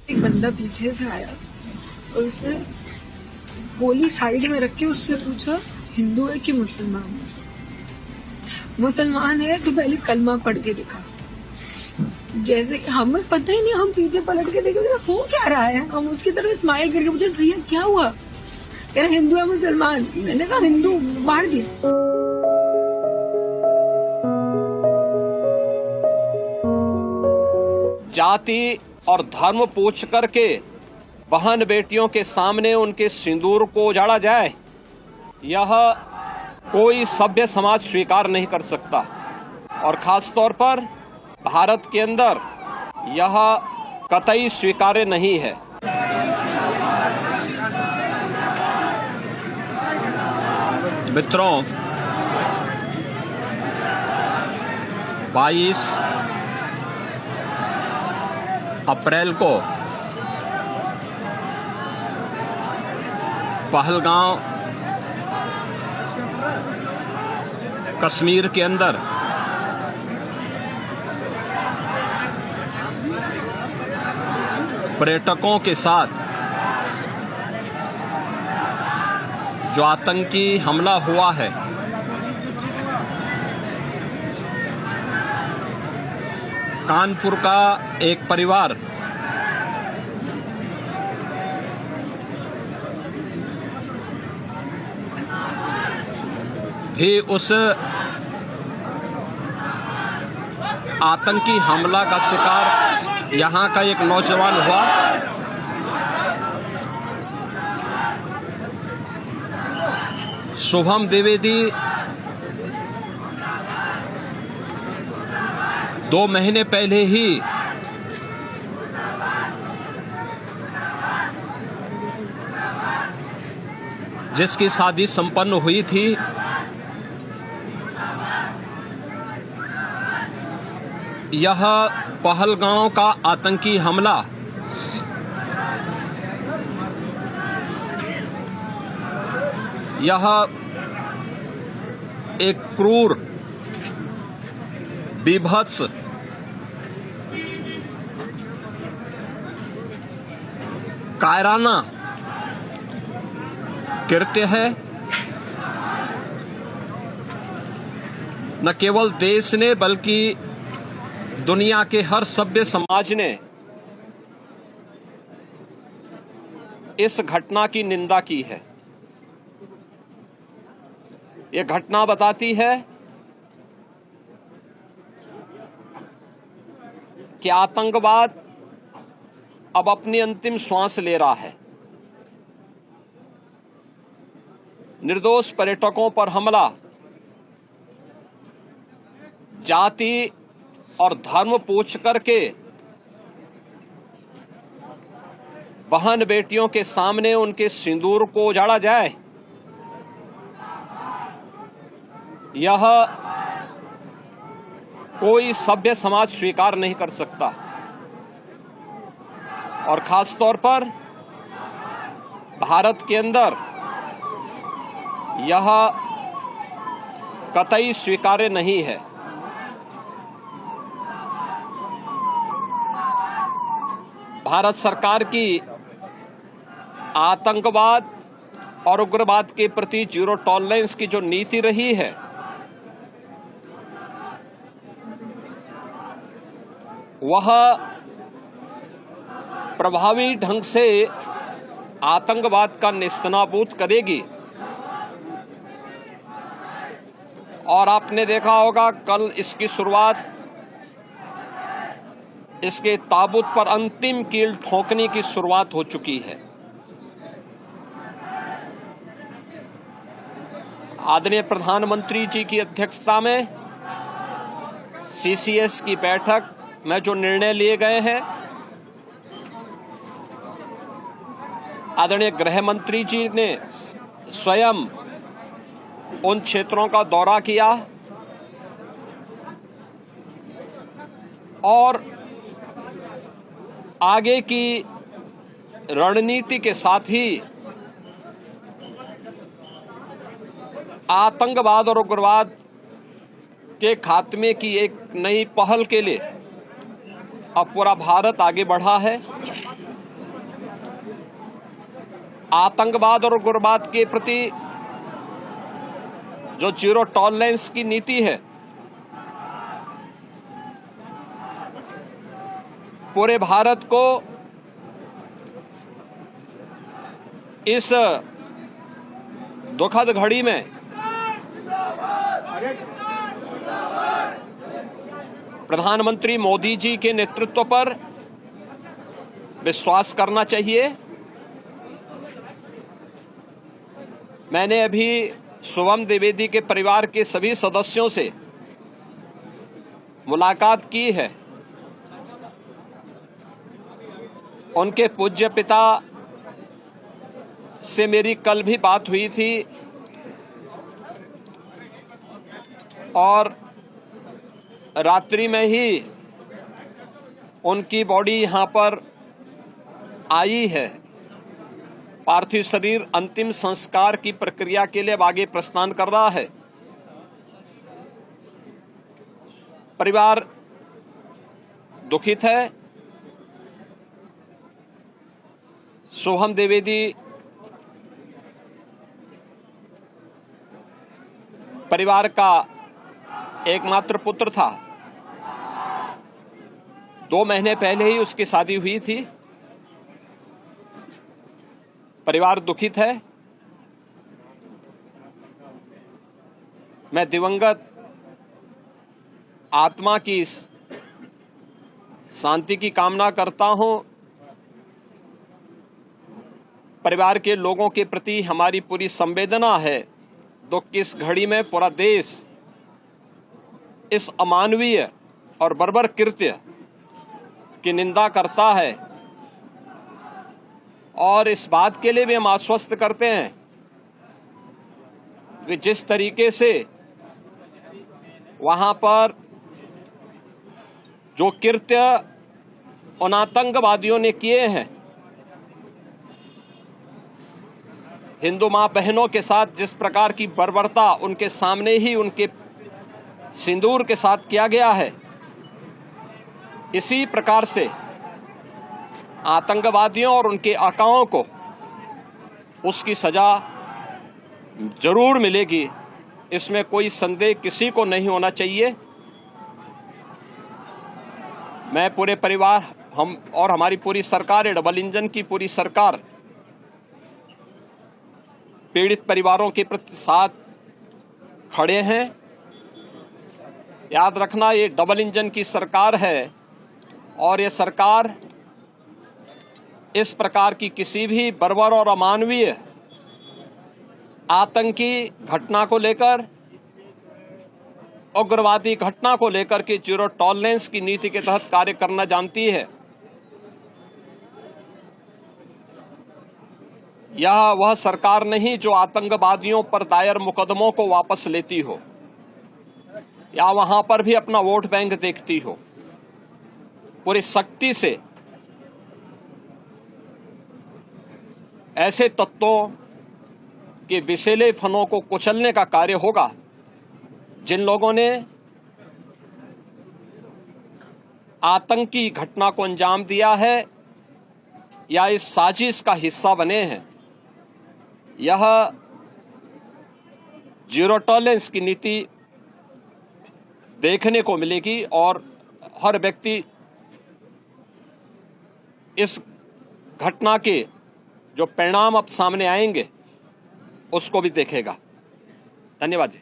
एक बंदा पीछे से आया और उसने गोली साइड में रख के उससे पूछा हिंदू है कि मुसलमान है। मुसलमान है तो पहले कलमा पढ़ के दिखा। जैसे हमें पता ही नहीं, हम पीछे पलट के देखे हो क्या रहा है, हम उसकी तरफ स्माइल करके पूछे भैया क्या हुआ, कह रहा हिंदू है मुसलमान। मैंने कहा हिंदू मार दिया। जाति और धर्म पूछ करके बहन बेटियों के सामने उनके सिंदूर को उजाड़ा जाए, यह कोई सभ्य समाज स्वीकार नहीं कर सकता। और खास तौर पर भारत के अंदर यह कतई स्वीकार्य नहीं है। मित्रों, 22 अप्रैल को पहलगांव कश्मीर के अंदर पर्यटकों के साथ जो आतंकी हमला हुआ है, कानपुर का एक परिवार भी उस आतंकी हमला का शिकार यहां का एक नौजवान हुआ। शुभम द्विवेदी 2 महीने पहले ही जिसकी शादी संपन्न हुई थी, यह पहलगांव का आतंकी हमला यह एक क्रूर, बीभत्स, कायराना कृत्य है। न केवल देश ने बल्कि दुनिया के हर सभ्य समाज ने इस घटना की निंदा की है। यह घटना बताती है कि आतंकवाद अब अपनी अंतिम श्वास ले रहा है। निर्दोष पर्यटकों पर हमला जाति और धर्म पूछ करके बहन बेटियों के सामने उनके सिंदूर को उजाड़ा जाए, यह कोई सभ्य समाज स्वीकार नहीं कर सकता। और खास तौर पर भारत के अंदर यह कतई स्वीकार्य नहीं है। भारत सरकार की आतंकवाद और उग्रवाद के प्रति जीरो टॉलरेंस की जो नीति रही है, वह प्रभावी ढंग से आतंकवाद का नेस्तनाबूद करेगी। और आपने देखा होगा कल इसकी शुरुआत, इसके ताबूत पर अंतिम कील ठोकने की शुरुआत हो चुकी है। आदरणीय प्रधानमंत्री जी की अध्यक्षता में सीसीएस की बैठक में जो निर्णय लिए गए हैं, आदरणीय गृह मंत्री जी ने स्वयं उन क्षेत्रों का दौरा किया और आगे की रणनीति के साथ ही आतंकवाद और उग्रवाद के खात्मे की एक नई पहल के लिए अब पूरा भारत आगे बढ़ा है। आतंकवाद और उग्रवाद के प्रति जो जीरो टॉलरेंस की नीति है, पूरे भारत को इस दुखद घड़ी में प्रधानमंत्री मोदी जी के नेतृत्व पर विश्वास करना चाहिए। मैंने अभी शुभम द्विवेदी के परिवार के सभी सदस्यों से मुलाकात की है। उनके पूज्य पिता से मेरी कल भी बात हुई थी और रात्रि में ही उनकी बॉडी यहां पर आई है। पार्थिव शरीर अंतिम संस्कार की प्रक्रिया के लिए आगे प्रस्थान कर रहा है। परिवार दुखित है। शुभम द्विवेदी परिवार का एकमात्र पुत्र था। 2 महीने पहले ही उसकी शादी हुई थी। परिवार दुखित है। मैं दिवंगत आत्मा की शांति की कामना करता हूं। परिवार के लोगों के प्रति हमारी पूरी संवेदना है। दुख की इस घड़ी में पूरा देश इस अमानवीय और बर्बर कृत्य की निंदा करता है और इस बात के लिए भी हम आश्वस्त करते हैं कि जिस तरीके से वहां पर जो कृत्य उन आतंकवादियों ने किए हैं, हिंदू मां बहनों के साथ जिस प्रकार की बर्बरता उनके सामने ही उनके सिंदूर के साथ किया गया है, इसी प्रकार से आतंकवादियों और उनके आकाओं को उसकी सजा जरूर मिलेगी। इसमें कोई संदेह किसी को नहीं होना चाहिए। मैं पूरे परिवार, हम और हमारी पूरी सरकार, डबल इंजन की पूरी सरकार पीड़ित परिवारों के प्रति साथ खड़े हैं। याद रखना, ये डबल इंजन की सरकार है और ये सरकार इस प्रकार की किसी भी बर्बर और अमानवीय आतंकी घटना को लेकर, उग्रवादी घटना को लेकर के जीरो टॉलरेंस की नीति के तहत कार्य करना जानती है। यह वह सरकार नहीं जो आतंकवादियों पर दायर मुकदमों को वापस लेती हो या वहां पर भी अपना वोट बैंक देखती हो। पूरी सख्ती से ऐसे तत्वों के विषैले फनों को कुचलने का कार्य होगा जिन लोगों ने आतंकी घटना को अंजाम दिया है या इस साजिश का हिस्सा बने हैं। यह जीरो टॉलरेंस की नीति देखने को मिलेगी और हर व्यक्ति इस घटना के जो परिणाम अब सामने आएंगे उसको भी देखेगा। धन्यवाद जी।